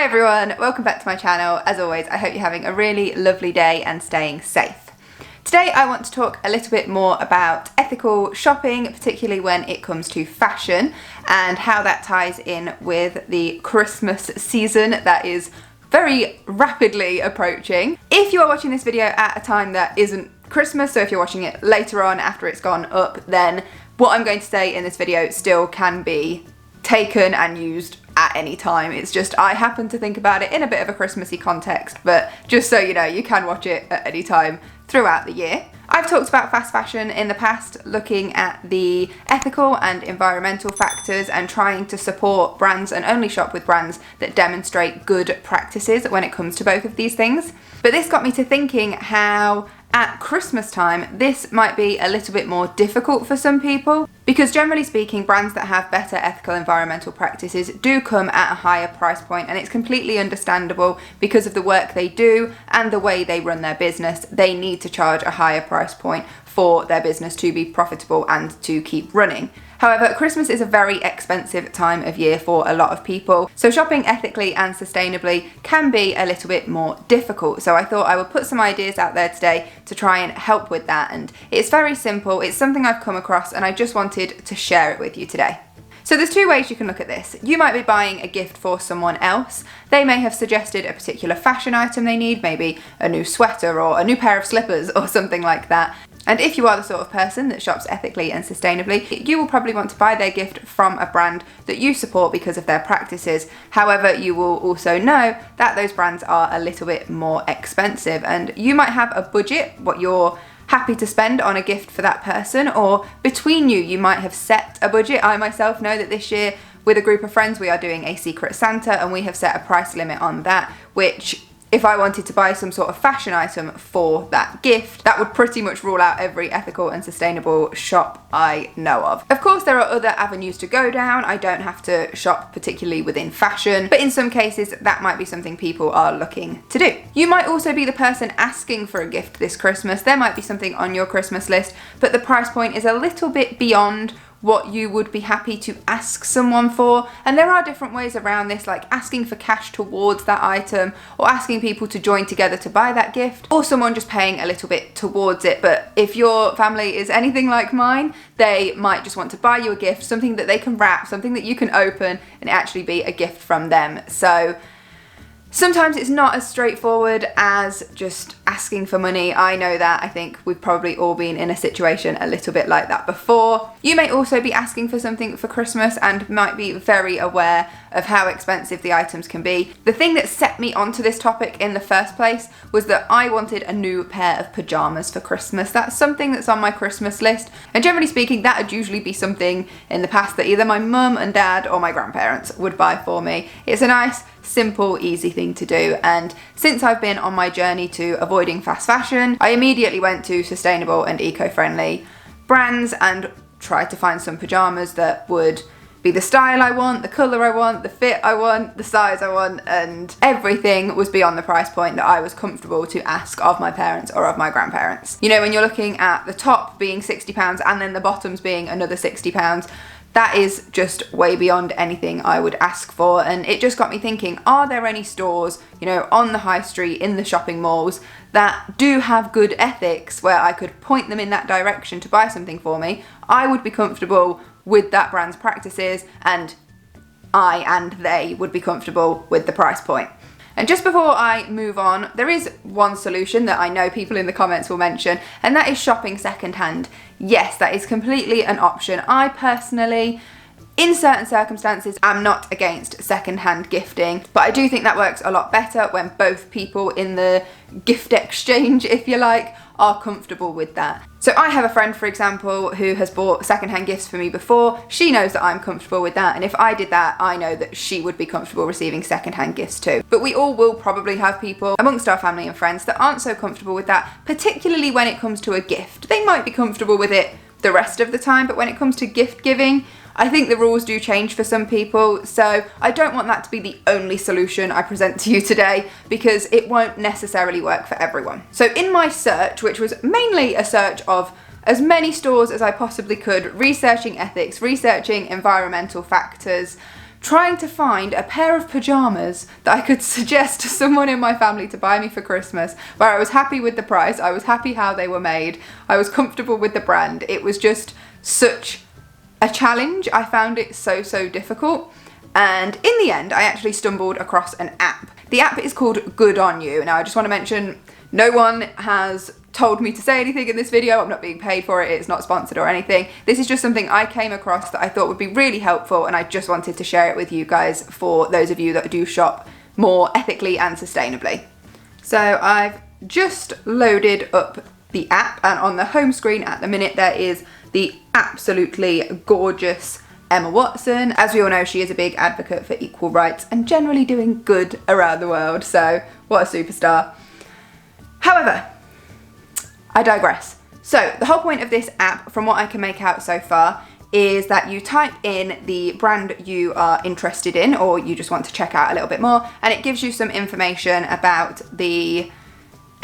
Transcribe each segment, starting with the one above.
Hi everyone, welcome back to my channel. As always, I hope you're having a really lovely day and staying safe. Today I want to talk a little bit more about ethical shopping, particularly when it comes to fashion, and how that ties in with the Christmas season that is very rapidly approaching. If you are watching this video at a time that isn't Christmas, so if you're watching it later on after it's gone up, then what I'm going to say in this video still can be taken and used at any time. It's just I happen to think about it in a bit of a Christmassy context, but just so you know, you can watch it at any time throughout the year. I've talked about fast fashion in the past, looking at the ethical and environmental factors and trying to support brands and only shop with brands that demonstrate good practices when it comes to both of these things. But this got me to thinking how at Christmas time, this might be a little bit more difficult for some people, because generally speaking, brands that have better ethical environmental practices do come at a higher price point, and it's completely understandable because of the work they do and the way they run their business. They need to charge a higher price point for their business to be profitable and to keep running. However, Christmas is a very expensive time of year for a lot of people, so shopping ethically and sustainably can be a little bit more difficult. So I thought I would put some ideas out there today to try and help with that, and it's very simple. It's something I've come across and I just wanted to share it with you today. So there's two ways you can look at this. You might be buying a gift for someone else. They may have suggested a particular fashion item they need, maybe a new sweater or a new pair of slippers or something like that. And if you are the sort of person that shops ethically and sustainably, you will probably want to buy their gift from a brand that you support because of their practices. However, you will also know that those brands are a little bit more expensive, and you might have a budget, what you're happy to spend on a gift for that person, or between you might have set a budget. I myself know that this year with a group of friends we are doing a Secret Santa, and we have set a price limit on that, which if I wanted to buy some sort of fashion item for that gift, that would pretty much rule out every ethical and sustainable shop I know of. Of course, there are other avenues to go down. I don't have to shop particularly within fashion, but in some cases that might be something people are looking to do. You might also be the person asking for a gift this Christmas. There might be something on your Christmas list, but the price point is a little bit beyond what you would be happy to ask someone for. And there are different ways around this, like asking for cash towards that item, or asking people to join together to buy that gift, or someone just paying a little bit towards it. But if your family is anything like mine, they might just want to buy you a gift, something that they can wrap, something that you can open and actually be a gift from them. So sometimes it's not as straightforward as just asking for money. I know that. I think we've probably all been in a situation a little bit like that before. You may also be asking for something for Christmas and might be very aware of how expensive the items can be. The thing that set me onto this topic in the first place was that I wanted a new pair of pajamas for Christmas. That's something that's on my Christmas list, and generally speaking that would usually be something in the past that either my mum and dad or my grandparents would buy for me. It's a nice, simple, easy thing to do, and since I've been on my journey to avoiding fast fashion, I immediately went to sustainable and eco-friendly brands and tried to find some pajamas that would be the style I want, the colour I want, the fit I want, the size I want, and everything was beyond the price point that I was comfortable to ask of my parents or of my grandparents. You know, when you're looking at the top being £60 and then the bottoms being another £60, that is just way beyond anything I would ask for. And it just got me thinking, are there any stores, you know, on the high street, in the shopping malls, that do have good ethics where I could point them in that direction to buy something for me? I would be comfortable with that brand's practices, and I and they would be comfortable with the price point. And just before I move on, there is one solution that I know people in the comments will mention, and that is shopping secondhand. Yes, that is completely an option. I personally, in certain circumstances, am not against secondhand gifting, but I do think that works a lot better when both people in the gift exchange, if you like, are comfortable with that. So I have a friend, for example, who has bought secondhand gifts for me before. She knows that I'm comfortable with that, and if I did that, I know that she would be comfortable receiving secondhand gifts too. But we all will probably have people amongst our family and friends that aren't so comfortable with that, particularly when it comes to a gift. They might be comfortable with it the rest of the time, but when it comes to gift giving, I think the rules do change for some people, so I don't want that to be the only solution I present to you today, because it won't necessarily work for everyone. So in my search, which was mainly a search of as many stores as I possibly could, researching ethics, researching environmental factors, trying to find a pair of pajamas that I could suggest to someone in my family to buy me for Christmas, where I was happy with the price, I was happy how they were made, I was comfortable with the brand. It was just such a challenge. I found it so difficult. And in the end, I actually stumbled across an app. The app is called Good On You. Now, I just want to mention, no one has told me to say anything in this video. I'm not being paid for it. It's not sponsored or anything. This is just something I came across that I thought would be really helpful, and I just wanted to share it with you guys for those of you that do shop more ethically and sustainably. So I've just loaded up the app, and on the home screen at the minute there is the absolutely gorgeous Emma Watson. As we all know, she is a big advocate for equal rights and generally doing good around the world, so what a superstar. However, I digress. So the whole point of this app, from what I can make out so far, is that you type in the brand you are interested in, or you just want to check out a little bit more, and it gives you some information about the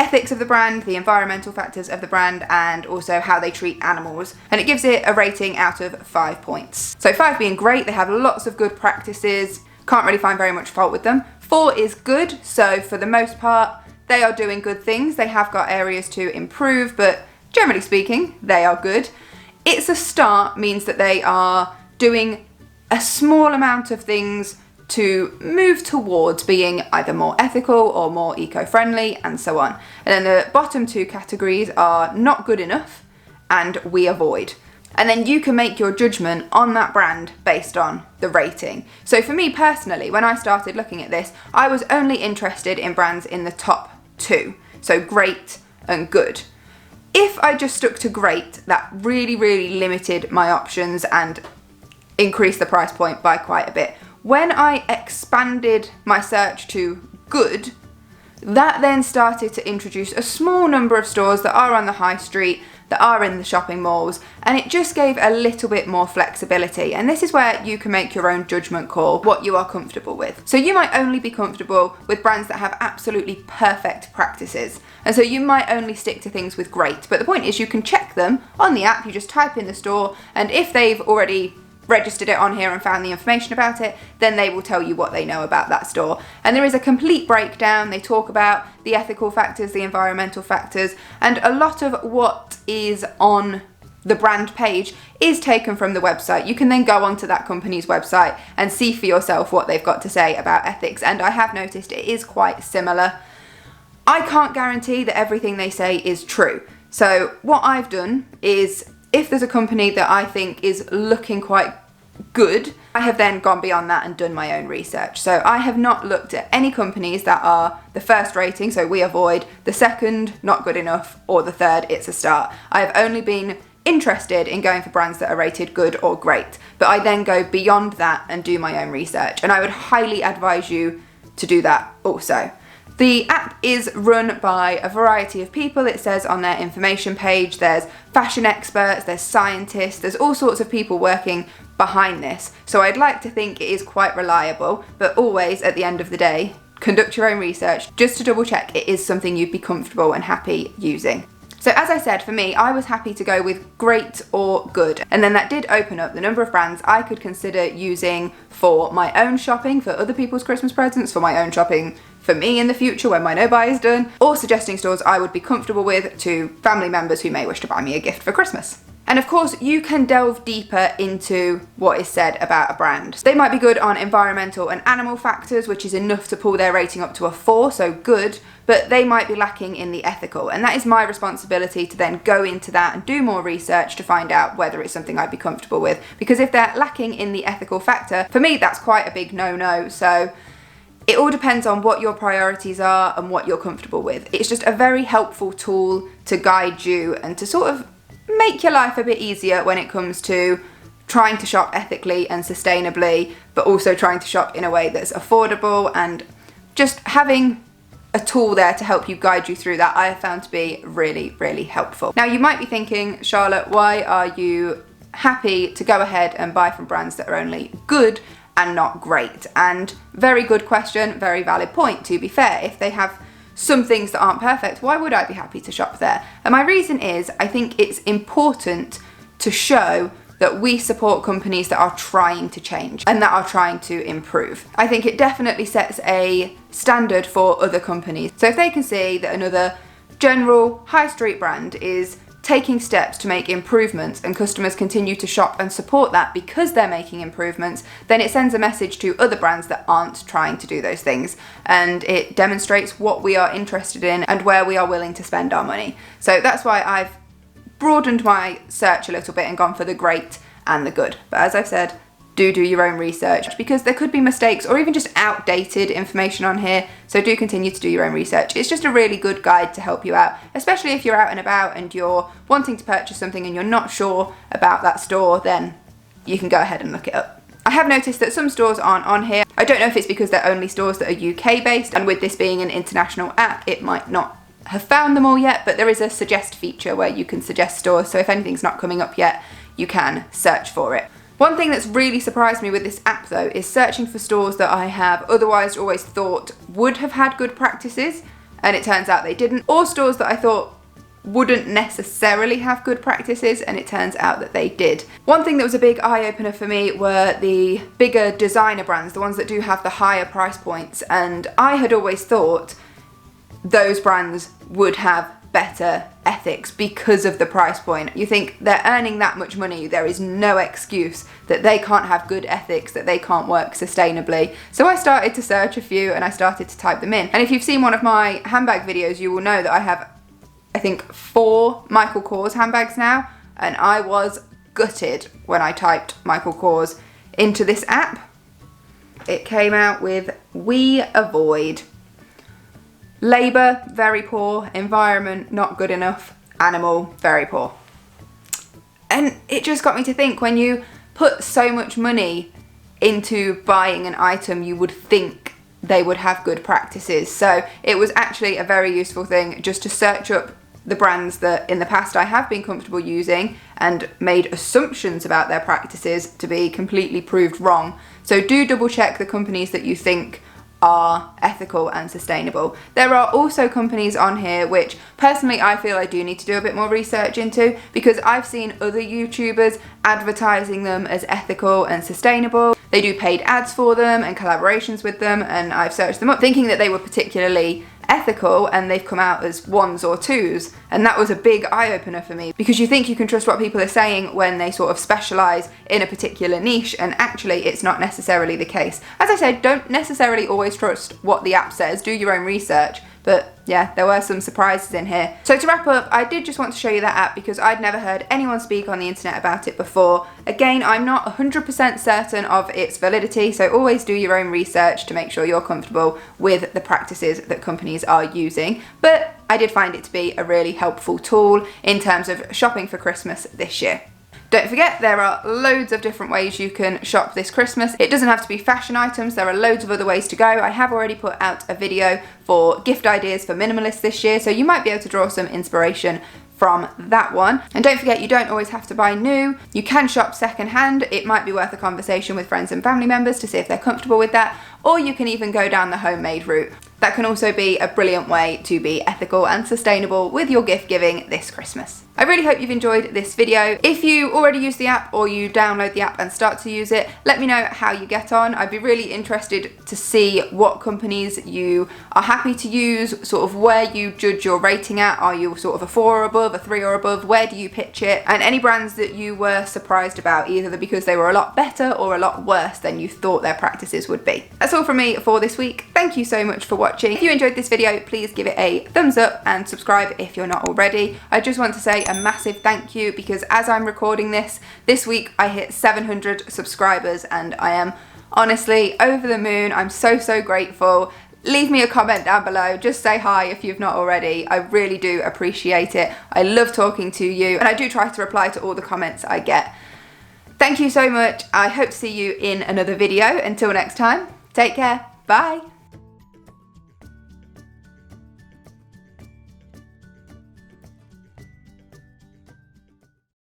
ethics of the brand, the environmental factors of the brand, and also how they treat animals. And it gives it a rating out of 5 points. So 5 being great, they have lots of good practices, can't really find very much fault with them. 4 is good, so for the most part, they are doing good things. They have got areas to improve, but generally speaking, they are good. It's a start means that they are doing a small amount of things to move towards being either more ethical or more eco-friendly, and so on. And then the bottom 2 categories are not good enough and we avoid. And then you can make your judgment on that brand based on the rating. So for me personally, when I started looking at this, I was only interested in brands in the top 2, so great and good. If I just stuck to great, that really limited my options and increased the price point by quite a bit. When I expanded my search to good, that then started to introduce a small number of stores that are on the high street, that are in the shopping malls, and it just gave a little bit more flexibility. And this is where you can make your own judgment call, what you are comfortable with. So you might only be comfortable with brands that have absolutely perfect practices. And so you might only stick to things with great. But the point is, you can check them on the app, you just type in the store, and if they've already registered it on here and found the information about it, then they will tell you what they know about that store. And there is a complete breakdown. They talk about the ethical factors, the environmental factors, and a lot of what is on the brand page is taken from the website. You can then go onto that company's website and see for yourself what they've got to say about ethics, and I have noticed it is quite similar. I can't guarantee that everything they say is true. So what I've done is, if there's a company that I think is looking quite good, I have then gone beyond that and done my own research. So I have not looked at any companies that are the first rating, so we avoid, the second, not good enough, or the third, it's a start. I have only been interested in going for brands that are rated good or great, but I then go beyond that and do my own research, and I would highly advise you to do that also. The app is run by a variety of people. It says on their information page, there's fashion experts, there's scientists, there's all sorts of people working behind this. So I'd like to think it is quite reliable, but always at the end of the day, conduct your own research just to double check it is something you'd be comfortable and happy using. So as I said, for me, I was happy to go with great or good. And then that did open up the number of brands I could consider using for my own shopping, for other people's Christmas presents, for my own shopping for me in the future when my no buy is done, or suggesting stores I would be comfortable with to family members who may wish to buy me a gift for Christmas. And of course, you can delve deeper into what is said about a brand. They might be good on environmental and animal factors, which is enough to pull their rating up to a 4, so good, but they might be lacking in the ethical. And that is my responsibility to then go into that and do more research to find out whether it's something I'd be comfortable with. Because if they're lacking in the ethical factor, for me, that's quite a big no-no. So it all depends on what your priorities are and what you're comfortable with. It's just a very helpful tool to guide you and to sort of make your life a bit easier when it comes to trying to shop ethically and sustainably, but also trying to shop in a way that's affordable, and just having a tool there to help you guide you through that I have found to be really helpful. Now you might be thinking, Charlotte, why are you happy to go ahead and buy from brands that are only good and not great? And very good question, very valid point, to be fair. If they have some things that aren't perfect, why would I be happy to shop there? And my reason is, I think it's important to show that we support companies that are trying to change and that are trying to improve. I think it definitely sets a standard for other companies. So if they can see that another general high street brand is taking steps to make improvements and customers continue to shop and support that because they're making improvements, then it sends a message to other brands that aren't trying to do those things, and it demonstrates what we are interested in and where we are willing to spend our money. So that's why I've broadened my search a little bit and gone for the great and the good. But as I've said, do your own research, because there could be mistakes or even just outdated information on here, so do continue to do your own research. It's just a really good guide to help you out, especially if you're out and about and you're wanting to purchase something and you're not sure about that store, then you can go ahead and look it up. I have noticed that some stores aren't on here. I don't know if it's because they're only stores that are UK based, and with this being an international app, it might not have found them all yet, but there is a suggest feature where you can suggest stores, so if anything's not coming up yet, you can search for it. One thing that's really surprised me with this app though is searching for stores that I have otherwise always thought would have had good practices, and it turns out they didn't, or stores that I thought wouldn't necessarily have good practices, and it turns out that they did. One thing that was a big eye-opener for me were the bigger designer brands, the ones that do have the higher price points, and I had always thought those brands would have better ethics because of the price point. You think they're earning that much money, there is no excuse that they can't have good ethics, that they can't work sustainably. So I started to search a few and I started to type them in. And if you've seen one of my handbag videos, you will know that I have, I think, 4 Michael Kors handbags now, and I was gutted when I typed Michael Kors into this app. It came out with "we avoid." Labour, very poor. Environment, not good enough. Animal, very poor. And it just got me to think, when you put so much money into buying an item, you would think they would have good practices. So it was actually a very useful thing just to search up the brands that in the past I have been comfortable using and made assumptions about their practices to be completely proved wrong. So do double check the companies that you think are ethical and sustainable. There are also companies on here which personally I feel I do need to do a bit more research into, because I've seen other YouTubers advertising them as ethical and sustainable. They do paid ads for them and collaborations with them, and I've searched them up thinking that they were particularly ethical, and they've come out as 1s or 2s, and that was a big eye-opener for me, because you think you can trust what people are saying when they sort of specialise in a particular niche, and actually it's not necessarily the case. As I said, don't necessarily always trust what the app says, do your own research, but yeah, there were some surprises in here. So to wrap up, I did just want to show you that app because I'd never heard anyone speak on the internet about it before. Again, I'm not 100% certain of its validity, so always do your own research to make sure you're comfortable with the practices that companies are using. But I did find it to be a really helpful tool in terms of shopping for Christmas this year. Don't forget, there are loads of different ways you can shop this Christmas. It doesn't have to be fashion items, there are loads of other ways to go. I have already put out a video for gift ideas for minimalists this year, so you might be able to draw some inspiration from that one. And don't forget, you don't always have to buy new. You can shop secondhand. It might be worth a conversation with friends and family members to see if they're comfortable with that, or you can even go down the homemade route. That can also be a brilliant way to be ethical and sustainable with your gift giving this Christmas. I really hope you've enjoyed this video. If you already use the app or you download the app and start to use it, let me know how you get on. I'd be really interested to see what companies you are happy to use, sort of where you judge your rating at. Are you sort of a 4 or above, a 3 or above? Where do you pitch it? And any brands that you were surprised about, either because they were a lot better or a lot worse than you thought their practices would be. That's all from me for this week. Thank you so much for watching. If you enjoyed this video, please give it a thumbs up and subscribe if you're not already. I just want to say a massive thank you, because as I'm recording this week I hit 700 subscribers and I am honestly over the moon. I'm so grateful. Leave me a comment down below, just say hi if you've not already. I really do appreciate it. I love talking to you, and I do try to reply to all the comments I get. Thank you so much. I hope to see you in another video. Until next time, take care. Bye.